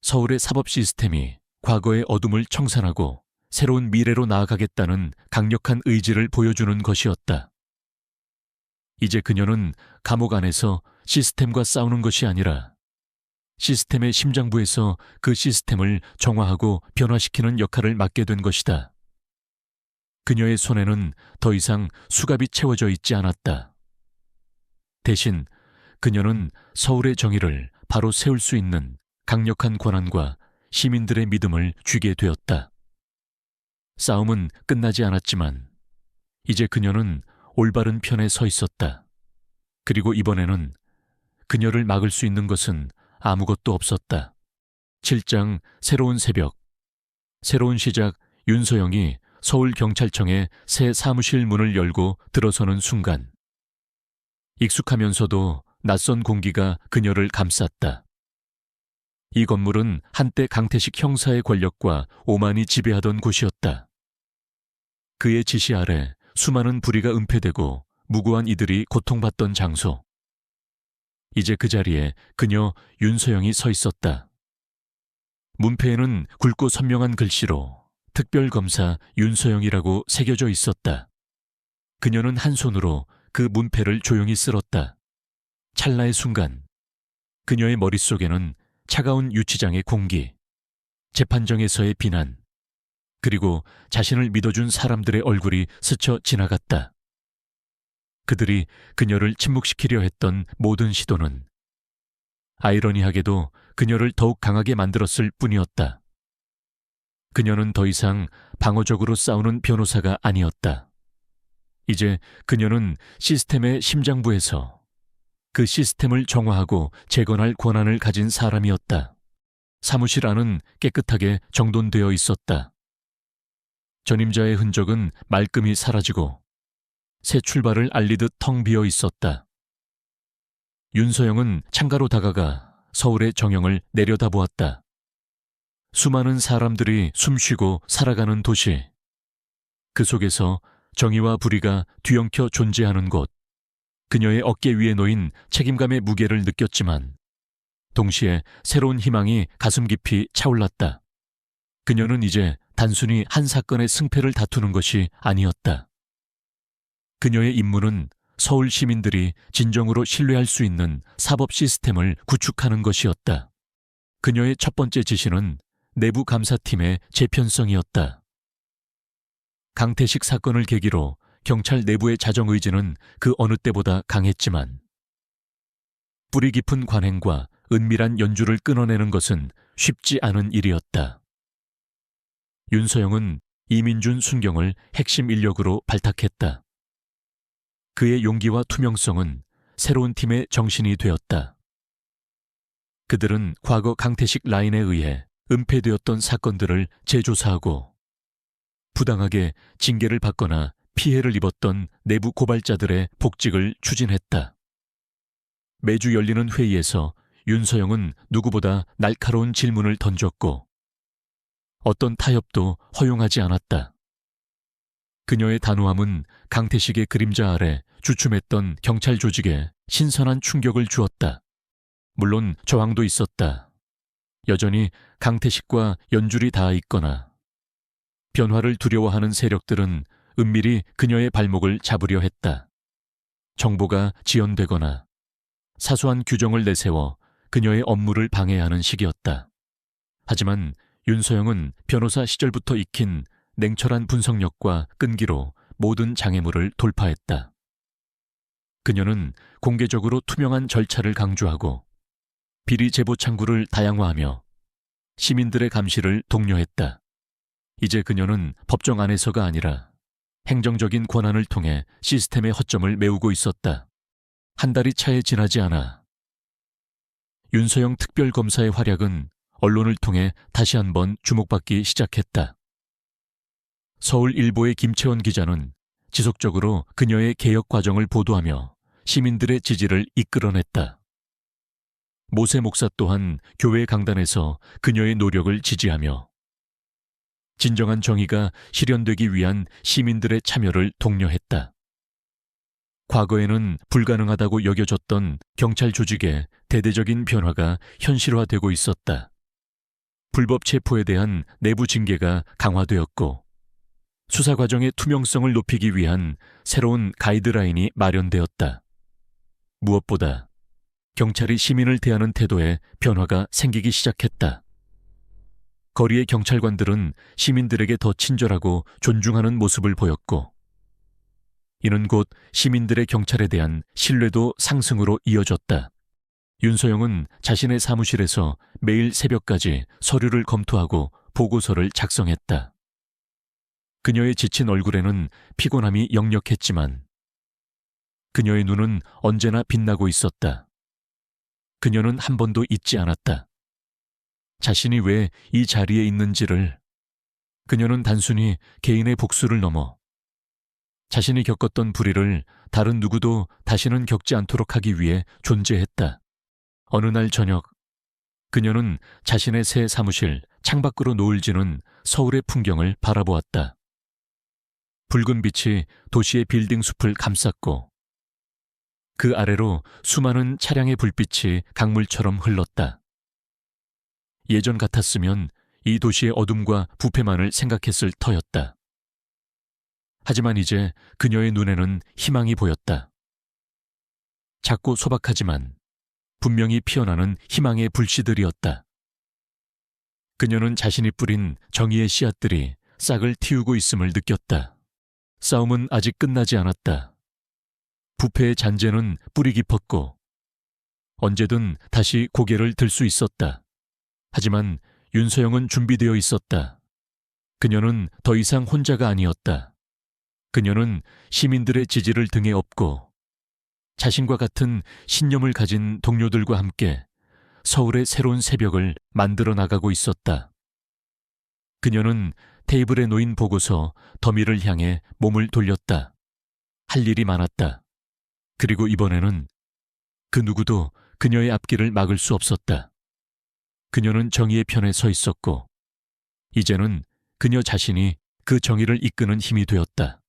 서울의 사법 시스템이 과거의 어둠을 청산하고 새로운 미래로 나아가겠다는 강력한 의지를 보여주는 것이었다. 이제 그녀는 감옥 안에서 시스템과 싸우는 것이 아니라 시스템의 심장부에서 그 시스템을 정화하고 변화시키는 역할을 맡게 된 것이다. 그녀의 손에는 더 이상 수갑이 채워져 있지 않았다. 대신 그녀는 서울의 정의를 바로 세울 수 있는 강력한 권한과 시민들의 믿음을 쥐게 되었다. 싸움은 끝나지 않았지만 이제 그녀는 올바른 편에 서 있었다. 그리고 이번에는 그녀를 막을 수 있는 것은 아무것도 없었다. 7장 새로운 새벽. 새로운 시작. 윤서영이 서울경찰청의 새 사무실 문을 열고 들어서는 순간 익숙하면서도 낯선 공기가 그녀를 감쌌다. 이 건물은 한때 강태식 형사의 권력과 오만이 지배하던 곳이었다. 그의 지시 아래 수많은 불의가 은폐되고 무고한 이들이 고통받던 장소. 이제 그 자리에 그녀 윤서영이 서 있었다. 문패에는 굵고 선명한 글씨로 특별검사 윤서영이라고 새겨져 있었다. 그녀는 한 손으로 그 문패를 조용히 쓸었다. 찰나의 순간 그녀의 머릿속에는 차가운 유치장의 공기, 재판정에서의 비난, 그리고 자신을 믿어준 사람들의 얼굴이 스쳐 지나갔다. 그들이 그녀를 침묵시키려 했던 모든 시도는 아이러니하게도 그녀를 더욱 강하게 만들었을 뿐이었다. 그녀는 더 이상 방어적으로 싸우는 변호사가 아니었다. 이제 그녀는 시스템의 심장부에서 그 시스템을 정화하고 재건할 권한을 가진 사람이었다. 사무실 안은 깨끗하게 정돈되어 있었다. 전임자의 흔적은 말끔히 사라지고 새 출발을 알리듯 텅 비어 있었다. 윤서영은 창가로 다가가 서울의 정형을 내려다보았다. 수많은 사람들이 숨쉬고 살아가는 도시. 그 속에서 정의와 불의가 뒤엉켜 존재하는 곳. 그녀의 어깨 위에 놓인 책임감의 무게를 느꼈지만 동시에 새로운 희망이 가슴 깊이 차올랐다. 그녀는 이제 단순히 한 사건의 승패를 다투는 것이 아니었다. 그녀의 임무는 서울 시민들이 진정으로 신뢰할 수 있는 사법 시스템을 구축하는 것이었다. 그녀의 첫 번째 지시는 내부 감사팀의 재편성이었다. 강태식 사건을 계기로 경찰 내부의 자정의지는 그 어느 때보다 강했지만 뿌리 깊은 관행과 은밀한 연주를 끊어내는 것은 쉽지 않은 일이었다. 윤서영은 이민준, 순경을 핵심 인력으로 발탁했다. 그의 용기와 투명성은 새로운 팀의 정신이 되었다. 그들은 과거 강태식 라인에 의해 은폐되었던 사건들을 재조사하고 부당하게 징계를 받거나 피해를 입었던 내부 고발자들의 복직을 추진했다. 매주 열리는 회의에서 윤서영은 누구보다 날카로운 질문을 던졌고 어떤 타협도 허용하지 않았다. 그녀의 단호함은 강태식의 그림자 아래 주춤했던 경찰 조직에 신선한 충격을 주었다. 물론 저항도 있었다. 여전히 강태식과 연줄이 닿아 있거나 변화를 두려워하는 세력들은 은밀히 그녀의 발목을 잡으려 했다. 정보가 지연되거나 사소한 규정을 내세워 그녀의 업무를 방해하는 시기였다. 하지만 윤서영은 변호사 시절부터 익힌 냉철한 분석력과 끈기로 모든 장애물을 돌파했다. 그녀는 공개적으로 투명한 절차를 강조하고 비리 제보 창구를 다양화하며 시민들의 감시를 독려했다. 이제 그녀는 법정 안에서가 아니라 행정적인 권한을 통해 시스템의 허점을 메우고 있었다. 한 달이 차에 지나지 않아 윤서영 특별검사의 활약은 언론을 통해 다시 한번 주목받기 시작했다. 서울일보의 김채원 기자는 지속적으로 그녀의 개혁 과정을 보도하며 시민들의 지지를 이끌어냈다. 모세 목사 또한 교회 강단에서 그녀의 노력을 지지하며 진정한 정의가 실현되기 위한 시민들의 참여를 독려했다. 과거에는 불가능하다고 여겨졌던 경찰 조직의 대대적인 변화가 현실화되고 있었다. 불법 체포에 대한 내부 징계가 강화되었고 수사 과정의 투명성을 높이기 위한 새로운 가이드라인이 마련되었다. 무엇보다 경찰이 시민을 대하는 태도에 변화가 생기기 시작했다. 거리의 경찰관들은 시민들에게 더 친절하고 존중하는 모습을 보였고 이는 곧 시민들의 경찰에 대한 신뢰도 상승으로 이어졌다. 윤서영은 자신의 사무실에서 매일 새벽까지 서류를 검토하고 보고서를 작성했다. 그녀의 지친 얼굴에는 피곤함이 역력했지만 그녀의 눈은 언제나 빛나고 있었다. 그녀는 한 번도 잊지 않았다. 자신이 왜 이 자리에 있는지를. 그녀는 단순히 개인의 복수를 넘어 자신이 겪었던 불의를 다른 누구도 다시는 겪지 않도록 하기 위해 존재했다. 어느 날 저녁, 그녀는 자신의 새 사무실 창밖으로 노을 지는 서울의 풍경을 바라보았다. 붉은 빛이 도시의 빌딩 숲을 감쌌고 그 아래로 수많은 차량의 불빛이 강물처럼 흘렀다. 예전 같았으면 이 도시의 어둠과 부패만을 생각했을 터였다. 하지만 이제 그녀의 눈에는 희망이 보였다. 작고 소박하지만 분명히 피어나는 희망의 불씨들이었다. 그녀는 자신이 뿌린 정의의 씨앗들이 싹을 틔우고 있음을 느꼈다. 싸움은 아직 끝나지 않았다. 부패의 잔재는 뿌리 깊었고 언제든 다시 고개를 들 수 있었다. 하지만 윤서영은 준비되어 있었다. 그녀는 더 이상 혼자가 아니었다. 그녀는 시민들의 지지를 등에 업고 자신과 같은 신념을 가진 동료들과 함께 서울의 새로운 새벽을 만들어 나가고 있었다. 그녀는 테이블에 놓인 보고서 더미를 향해 몸을 돌렸다. 할 일이 많았다. 그리고 이번에는 그 누구도 그녀의 앞길을 막을 수 없었다. 그녀는 정의의 편에 서 있었고 이제는 그녀 자신이 그 정의를 이끄는 힘이 되었다.